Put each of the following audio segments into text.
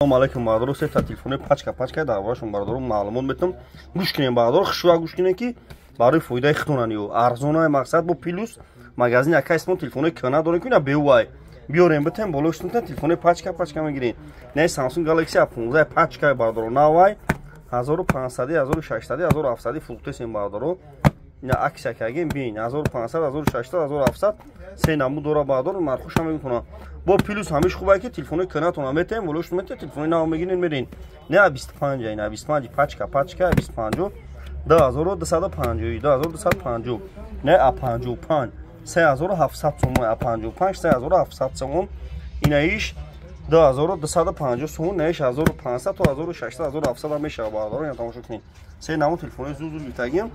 Assalomu alaykum barador. Siz telefonni pachka darvashon barador ma'lumot metam. Гӯш кинем barador, хушва гӯш кинем ки барои фоидаи хитонан ё арзонаи мақсад бо плюс магазин яка исмон телефони кана дорем ки на беувай. Биёрем бетем болоштун телефони пачка мегирин. Не Samsung Galaxy A15 пачка barador навай 1500, 1600, 1700 фултесем barador. Ина аксия кагем бин 1500, 1600, 1700 се наму дора barador мархуша мекунам. Бо плюс ҳамиш хубае ки телефони канатона метем болоштун метем телефони нав мегирин мерин. Не 25, ина 25 пачка 25 2250, 2250. Не A55 3700 сом, A55 3700 сом. Инаиш 2250 сом, не 1500 то 1600, 1700 мешава barador. Ина тамошо кунед. Се наму телефони зуд витагим.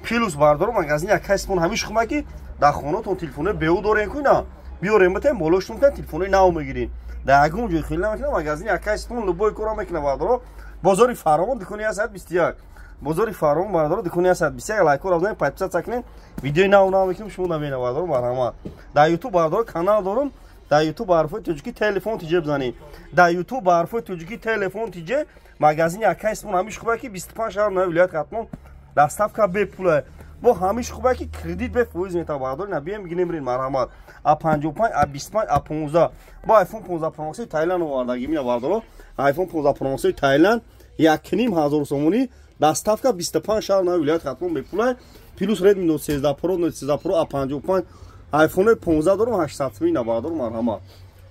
Плюс barador магазин яка исмон ҳамиш хубае ки дар хонатон телефони беу дорем ки на биёрем метем болоштун метем телефони нав мегирин. Дар ягон ҷой хеле мекунам магазин яка исмон любой кора мекунам barador. Бозори Фаромон дикони 121. Бозори Фаромон barador дикони 121 лайкор авдем подписаться кунед. Видеои нав мекунам шумо набинед barador марҳамат. Дар YouTube barador канал дорам. Дар YouTube ҳарфои тоҷикӣ телефон тиҷе бизанед. Дар YouTube ҳарфои тоҷикӣ телефон тиҷе магазин яка исмон ҳамиш хубае ки 25 шаҳр нави вилоят қатмон доставка бепула. Бо ҳамиш хубае ки кредит бе фоиз метава barador набием бигинем рин марҳамат. A55, A25, A15. Бо iPhone 15 Pro Max Thailand овардагӣ мина barador. iPhone 15 Pro Max Thailand 1500 сомони доставка 25 шаҳр нави вилоят қатмон бепула. Плюс Redmi Note 13 Pro, Note 13 Pro, A55, iPhone 15 дорам 800 мина barador марҳамат.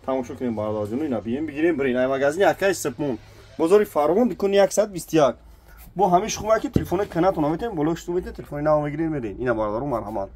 Тамошо кунем barador ҷон ина бием бигирем брин. Ай магазин яка исмон. Бозори Фаромон дикони 121. Бо ҳамиш хубае ки телефони канатона метем болоштун метем телефони нав мегирин мерин. Ина barador марҳамат.